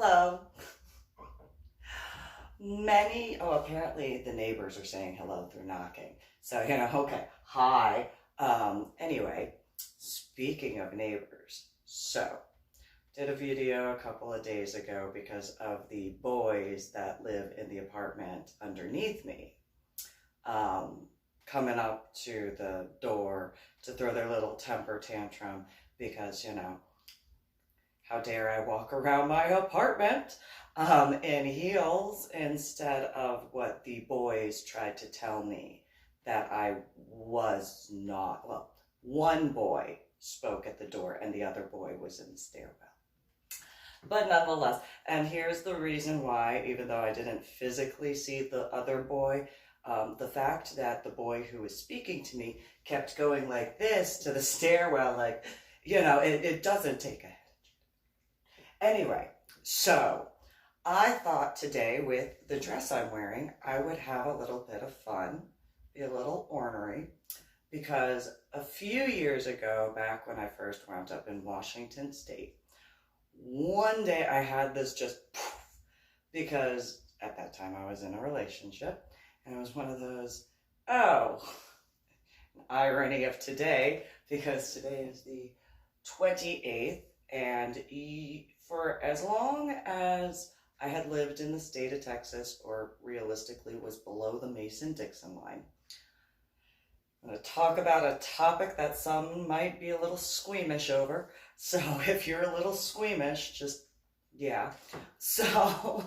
Hello. Apparently the neighbors are saying hello through knocking. So, okay, hi. Anyway, speaking of neighbors, so did a video a couple of days ago because of the boys that live in the apartment underneath me, coming up to the door to throw their little temper tantrum because, how dare I walk around my apartment in heels instead of what the boys tried to tell me that I was not. Well, one boy spoke at the door and the other boy was in the stairwell. But nonetheless, and here's the reason why, even though I didn't physically see the other boy, the fact that the boy who was speaking to me kept going like this to the stairwell, like, it doesn't take a head. Anyway, so I thought today with the dress I'm wearing, I would have a little bit of fun, be a little ornery, because a few years ago, back when I first wound up in Washington State, one day I had this just poof, because at that time I was in a relationship, and it was one of those, irony of today, because today is the 28th, and for as long as I had lived in the state of Texas, or realistically was below the Mason-Dixon line, I'm going to talk about a topic that some might be a little squeamish over. So if you're a little squeamish, yeah. So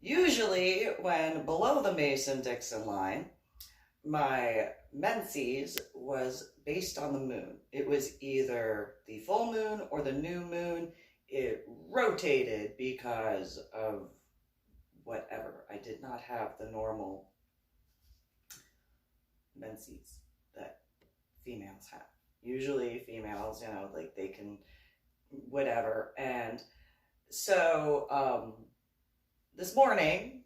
usually when below the Mason-Dixon line, my menses was based on the moon. It was either the full moon or the new moon. It rotated because of whatever. I did not have the normal menses that females have. Usually females, like they can whatever. And so this morning,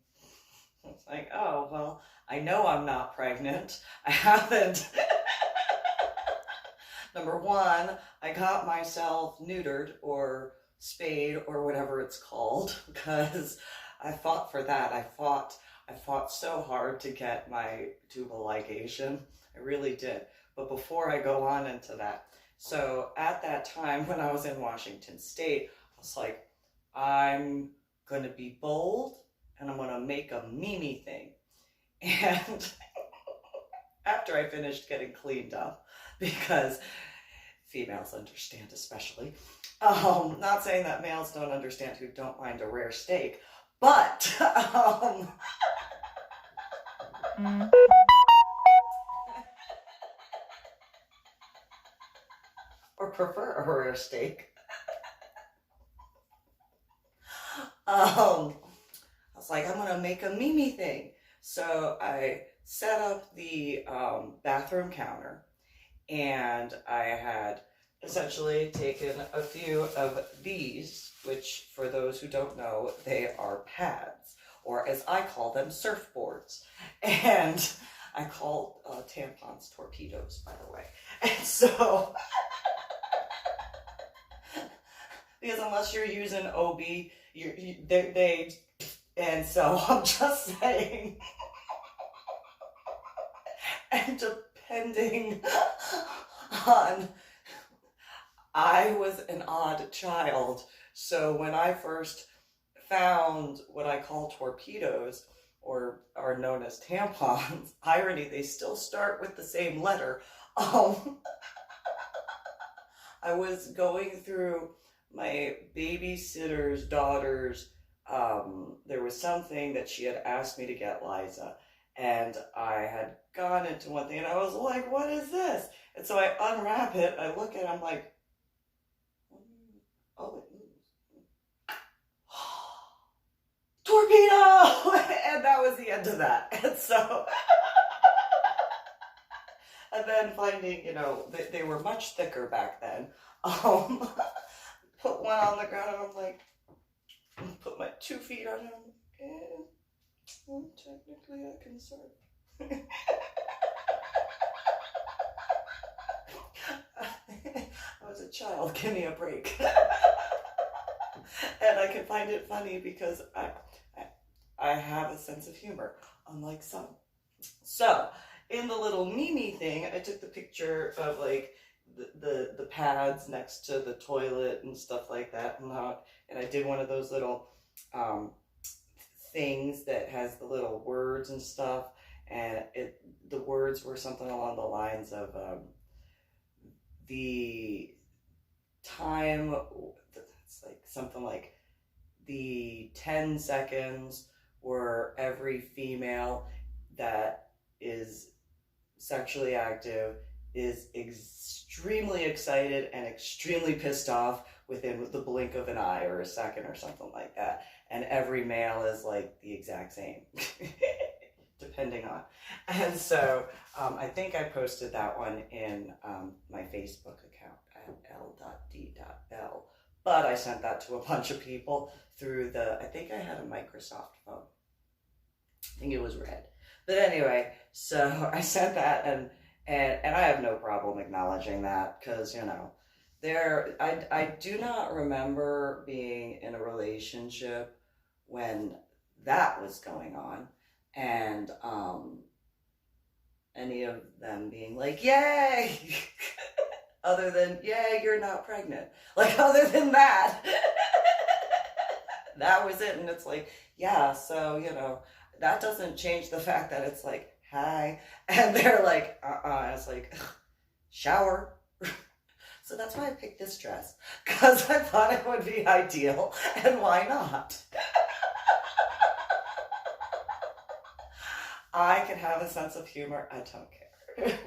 it's like, oh, well, I know I'm not pregnant. I haven't. Number one, I got myself neutered or spayed or whatever it's called, because I fought for that. I fought so hard to get my tubal ligation. I really did. But before I go on into that, so at that time when I was in Washington State, I was like, I'm going to be bold and I'm going to make a Mimi thing. And after I finished getting cleaned up, because females understand especially, not saying that males don't understand who don't mind a rare steak, but or prefer a rare steak. I was like, I'm gonna make a Mimi thing. So I set up the bathroom counter, and I had essentially taken a few of these, which for those who don't know, they are pads, or as I call them, surfboards. And I call tampons torpedoes, by the way. And so, because unless you're using OB, and so I'm just saying, and depending on, I was an odd child, so when I first found what I call torpedoes, or are known as tampons, irony, they still start with the same letter. I was going through my babysitter's daughter's, there was something that she had asked me to get Liza, and I had gone into one thing, and I was like, what is this? And so I unwrap it, I look at it, I'm like, oh, it moves. Torpedo! And that was the end of that. And so, and then finding, they were much thicker back then, put one on the ground, and I'm like, put my 2 feet on him, and well, technically I can surf. I was a child, give me a break. And I can find it funny because I have a sense of humor, unlike some. So, in the little Mimi thing, I took the picture of like the pads next to the toilet and stuff like that, and I did one of those little um, things that has the little words and stuff, and the words were something along the lines of the time. It's like something like the 10 seconds where every female that is sexually active is extremely excited and extremely pissed off within the blink of an eye or a second or something like that. And every male is like the exact same, depending on. And so I think I posted that one in my Facebook account at l.d.belle. But I sent that to a bunch of people through I think I had a Microsoft phone. I think it was red. But anyway, so I sent that, and I have no problem acknowledging that, because, I do not remember being in a relationship when that was going on, and any of them being like, yay! Other than, yay, you're not pregnant. Like, other than that, that was it. And it's like, yeah, so, that doesn't change the fact that it's like, hi. And they're like, I was like, shower. So that's why I picked this dress, because I thought it would be ideal, and why not? I can have a sense of humor, I don't care.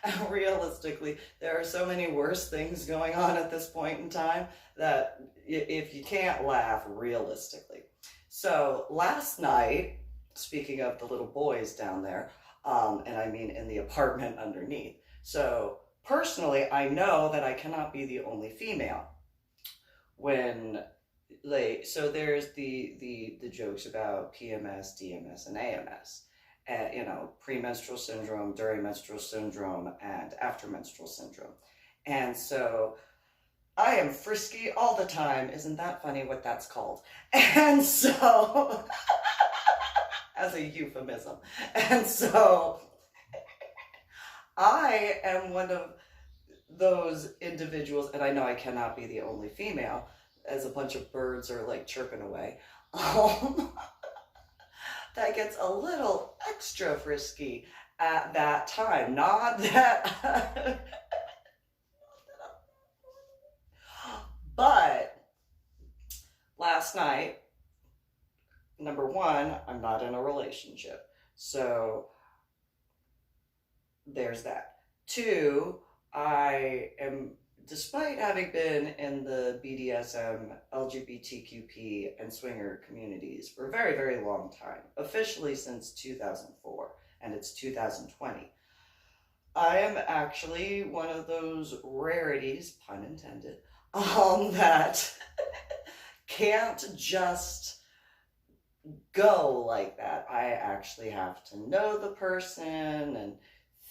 And realistically, there are so many worse things going on at this point in time that if you can't laugh realistically. So last night, speaking of the little boys down there, and I mean in the apartment underneath. So personally, I know that I cannot be the only female. So there's the jokes about PMS, DMS, and AMS. Premenstrual syndrome, during menstrual syndrome, and after menstrual syndrome. And so I am frisky all the time. Isn't that funny what that's called? And so, as a euphemism. And so, I am one of those individuals, and I know I cannot be the only female, as a bunch of birds are like chirping away, that gets a little extra frisky at that time. Not that, but last night, number one, I'm not in a relationship. So there's that. Two, I am, despite having been in the BDSM, LGBTQP, and swinger communities for a very, very long time, officially since 2004, and it's 2020, I am actually one of those rarities, pun intended, that can't just go like that. I actually have to know the person, and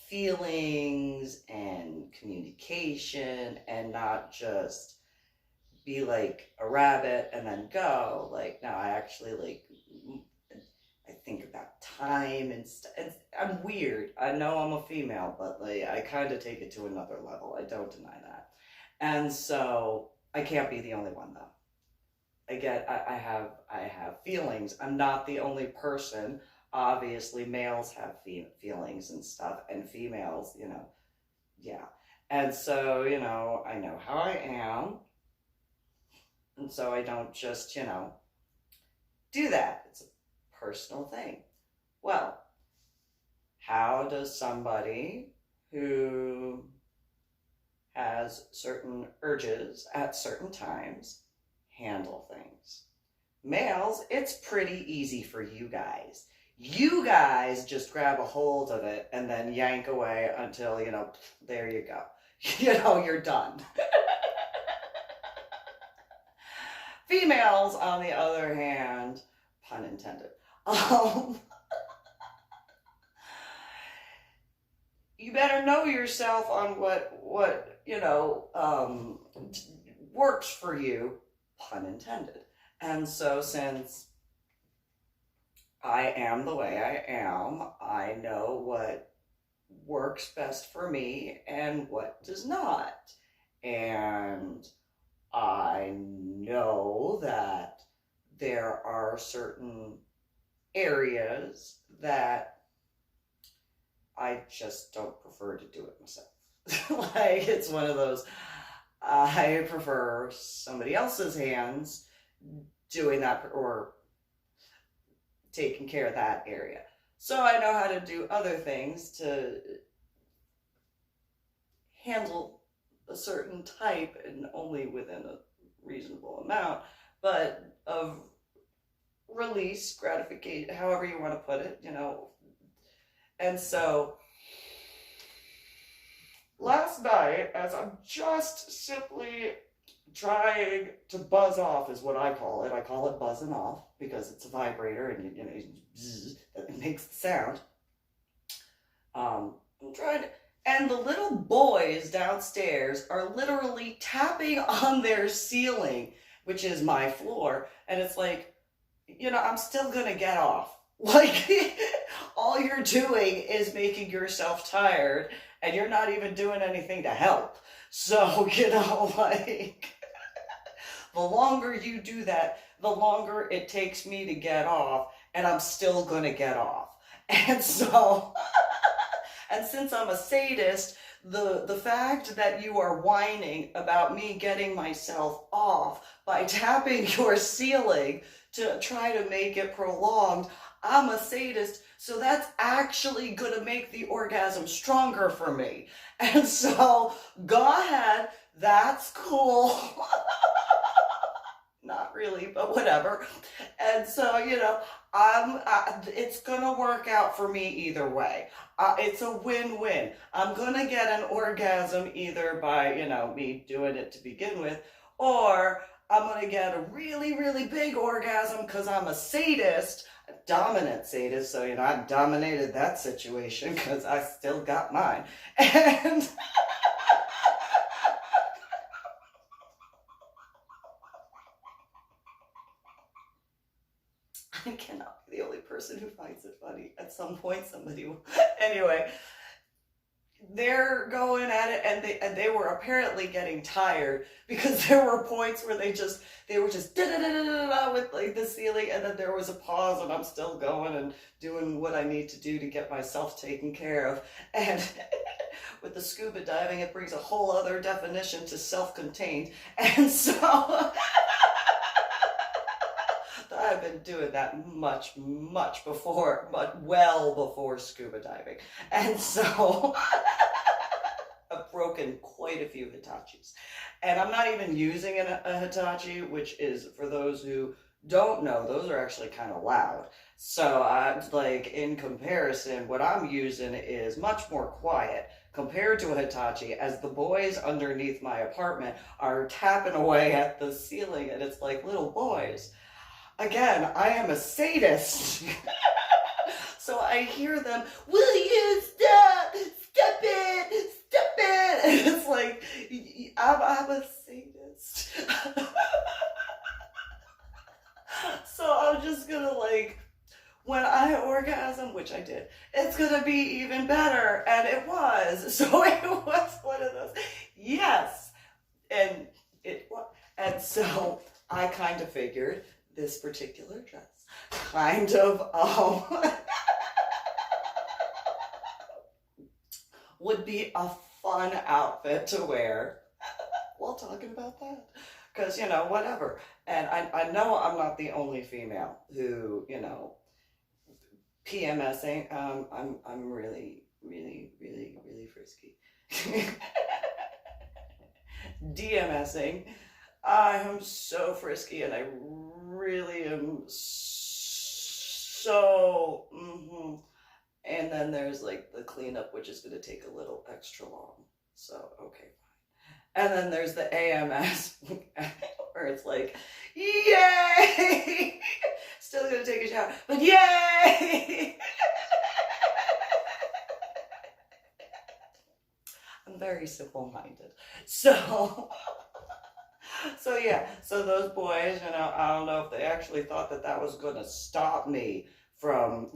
feelings and communication, and not just be like a rabbit and then go. Like, no, I actually I think about time and stuff. I'm weird. I know I'm a female, but I kind of take it to another level. I don't deny that. And so I can't be the only one though. I have feelings. I'm not the only person. Obviously, males have feelings and stuff, and females, yeah. And so, I know how I am, and so I don't just, do that. It's a personal thing. Well, how does somebody who has certain urges at certain times handle things? Males, it's pretty easy for you guys. You guys just grab a hold of it and then yank away until, there you go. You're done. Females, on the other hand, pun intended, you better know yourself on what works for you, pun intended. And so since I am the way I am, I know what works best for me and what does not. And I know that there are certain areas that I just don't prefer to do it myself. Like, it's one of those, I prefer somebody else's hands doing that or taking care of that area. So I know how to do other things to handle a certain type, and only within a reasonable amount, but of release, gratification, however you want to put it, you know. And so last night, as I'm just simply trying to buzz off, is what I call it. I call it buzzing off because it's a vibrator and you know it makes the sound. I'm trying to, and the little boys downstairs are literally tapping on their ceiling, which is my floor, and it's like, you know, I'm still gonna get off. Like, all you're doing is making yourself tired, and you're not even doing anything to help. So, you know, like, the longer you do that, the longer it takes me to get off, and I'm still gonna get off. And so, and since I'm a sadist, the fact that you are whining about me getting myself off by tapping your ceiling to try to make it prolonged, I'm a sadist, so that's actually going to make the orgasm stronger for me. And so, go ahead, that's cool. Not really, but whatever. And so, you know, it's going to work out for me either way. It's a win-win. I'm going to get an orgasm either by, you know, me doing it to begin with, or I'm going to get a really, really big orgasm because I'm a sadist, a dominant sadist. So, you know, I dominated that situation because I still got mine. And I cannot be the only person who finds it funny. At some point, somebody will. Anyway, they're going at it, and they were apparently getting tired because there were points where they were just da da da da da with like the ceiling, and then there was a pause, and I'm still going and doing what I need to do to get myself taken care of. And with the scuba diving, it brings a whole other definition to self-contained, and so. I've been doing that much before, but well before scuba diving. And so I've broken quite a few Hitachis. And I'm not even using a Hitachi, which is, for those who don't know, those are actually kind of loud. So like, in comparison, what I'm using is much more quiet compared to a Hitachi, as the boys underneath my apartment are tapping away at the ceiling, and it's like, little boys. Again, I am a sadist. So I hear them, will you stop? Stop it! Stop it! And it's like, I'm a sadist. So I'm just gonna, like, when I orgasm, which I did, it's gonna be even better. And it was. So it was one of those, yes. And it was. And so I kind of figured this particular dress kind of would be a fun outfit to wear while talking about that, because, you know, whatever. And I know I'm not the only female who, you know, PMSing. I'm really frisky. DMSing. I am so frisky, and I really am so, And then there's like the cleanup, which is going to take a little extra long. So, okay, fine. And then there's the AMS, where it's like, yay! Still going to take a shower, but yay! I'm very simple-minded. So So yeah, so those boys, I don't know if they actually thought that that was going to stop me from,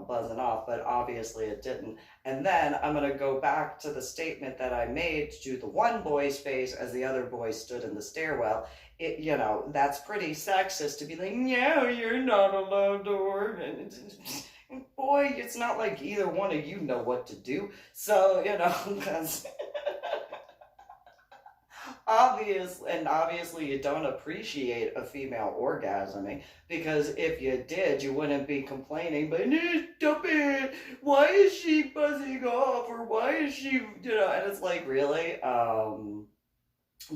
buzzing off, but obviously it didn't. And then I'm going to go back to the statement that I made to the one boy's face as the other boy stood in the stairwell. That's pretty sexist to be like, no, you're not allowed to work. And boy, it's not like either one of you know what to do. So, because obviously you don't appreciate a female orgasming, because if you did, you wouldn't be complaining, but stop it, why is she buzzing off, or why is she, and it's like, really,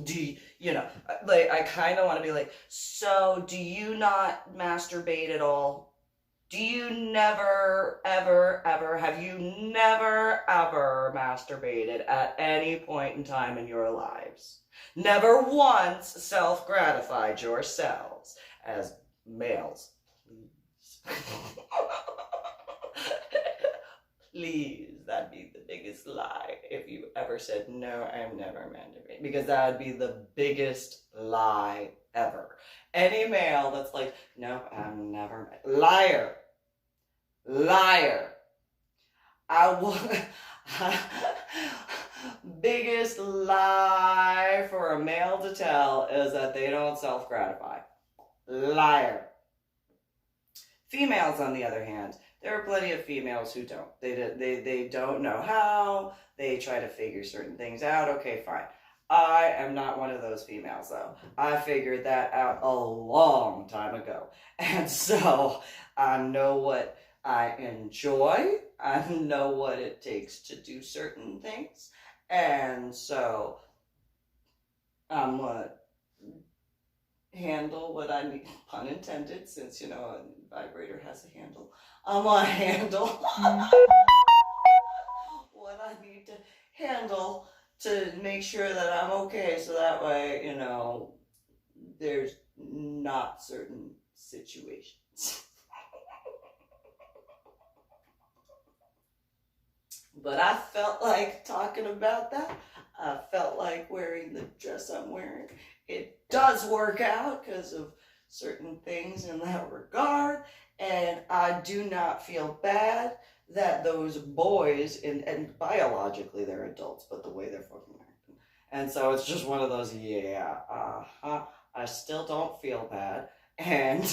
do you, like, I kind of want to be like, so do you not masturbate at all? Do you never, ever, ever, have you never, ever masturbated at any point in time in your lives? Never once self-gratified yourselves as males, please. Please, that'd be the biggest lie if you ever said, no, I'm never masturbating. Because that would be the biggest lie ever. Any male that's like, no, I'm never, liar. Liar. I will. Biggest lie for a male to tell is that they don't self-gratify. Liar. Females, on the other hand, there are plenty of females who don't. They don't know how. They try to figure certain things out. Okay, fine. I am not one of those females, though. I figured that out a long time ago. And so I know what I enjoy. I know what it takes to do certain things. And so I'm going to handle what I need, pun intended, since, a vibrator has a handle. I'm going to handle what I need to handle to make sure that I'm okay, so that way, there's not certain situations. But I felt like talking about that. I felt like wearing the dress I'm wearing. It does work out because of certain things in that regard. And I do not feel bad that those boys, and biologically they're adults, but the way they're fucking acting. And so it's just one of those, yeah, I still don't feel bad. And,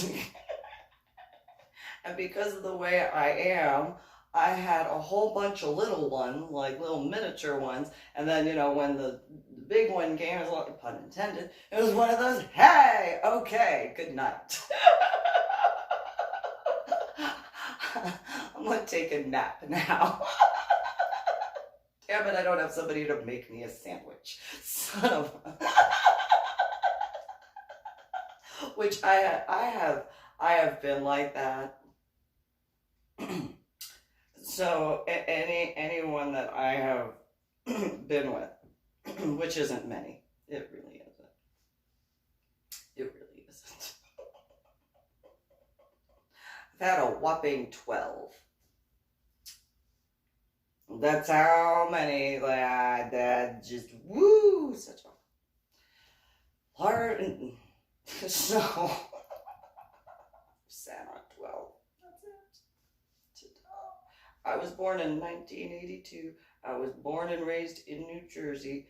and because of the way I am, I had a whole bunch of little ones, like little miniature ones, and then, when the big one came, it was like, pun intended, it was one of those, hey, okay, good night. I'm gonna take a nap now. Damn it, I don't have somebody to make me a sandwich. Son of a... Which I have been like that. So anyone that I have been with, which isn't many, it really isn't. It really isn't. I've had a whopping 12. That's how many that just woo, such a hard. So sat on 12. I was born in 1982. I was born and raised in New Jersey.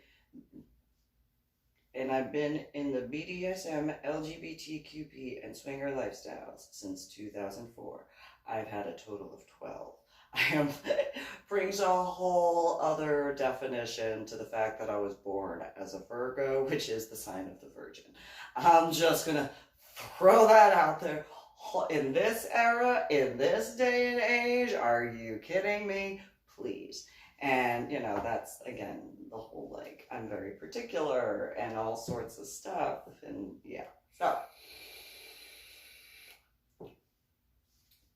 And I've been in the BDSM, LGBTQP, and swinger lifestyles since 2004. I've had a total of 12. Brings a whole other definition to the fact that I was born as a Virgo, which is the sign of the Virgin. I'm just going to throw that out there. In this era, in this day and age, are you kidding me? Please. And, that's, again, the whole, like, I'm very particular and all sorts of stuff. And, yeah. So.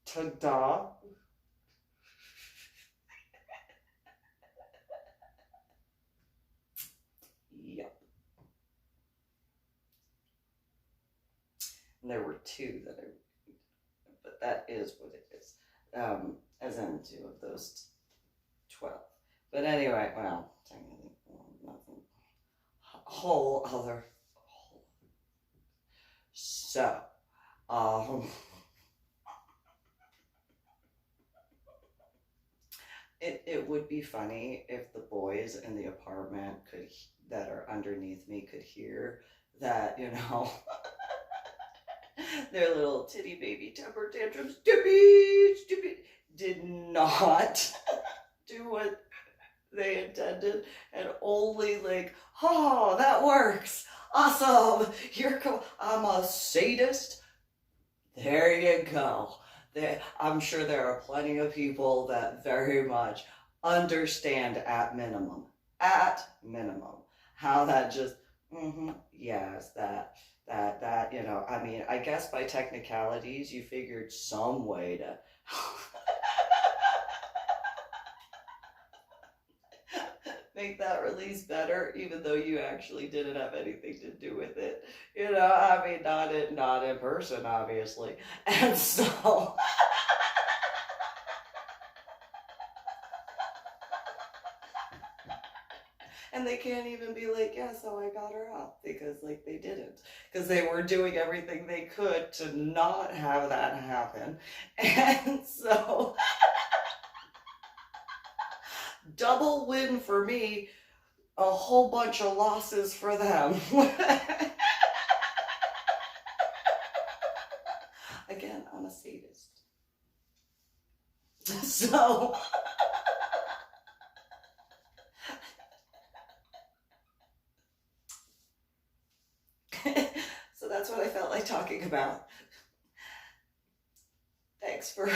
Ta-da. Yep. And there were two that but that is what it is, as in two of those 12. But anyway, well, technically, nothing, whole other So, um, it would be funny if the boys in the apartment that are underneath me could hear that, their little titty baby temper tantrums, stupid, did not do what they intended, and only like, oh, that works, awesome, I'm a sadist. There you go. I'm sure there are plenty of people that very much understand at minimum, how that just, yes, that, I mean, I guess by technicalities, you figured some way to make that release better, even though you actually didn't have anything to do with it. I mean, not in person, obviously. And so, and they can't even be like, yeah, so I got her up, because like they didn't, because they were doing everything they could to not have that happen. And so, double win for me, a whole bunch of losses for them. Again, I'm a sadist. So, so that's what I felt like talking about. Thanks for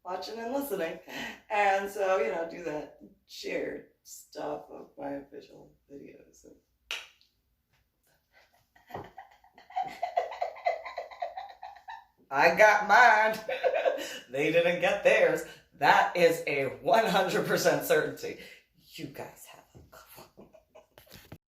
watching and listening. And so, do that shared stuff of my official videos. I got mine. They didn't get theirs. That is a 100% certainty. You guys